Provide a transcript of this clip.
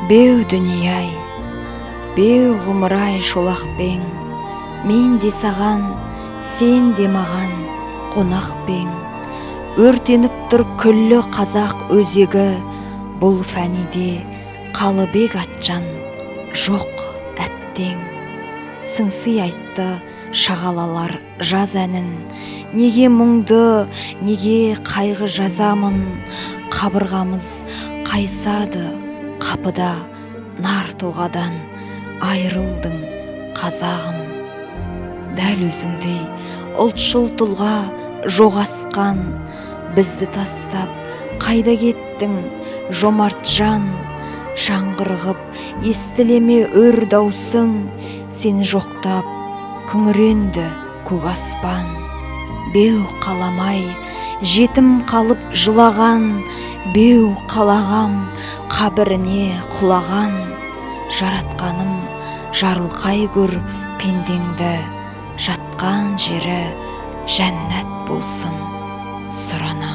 Беу дүнияй, беу ғұмырай шолақпен, мен де саған, сен де маған қонақпен. Өртеніп тұр күллі қазақ өзегі, бұл фәниде қалыбек атжан жоқ әттең. Сыңсый айтты шағалалар жаз әнін, неге мұңды, неге қайғы жазамын. Қабырғамыз қайсады қапыда, нар тұлғадан айырылдың қазағым. Дәл өзіңдей ұлтшыл тұлға жоқ асқан, бізді тастап қайда кеттің жомарт жан. Жаңғырығып естілеме өр даусың, сені жоқтап күңіренді көк аспан. Беу қаламай жетім қалып жылаған, беу қалағам қабіріне құлаған. Жаратқаным жарылқай көр пендеңді, жатқан жері жәннат болсын сұранам.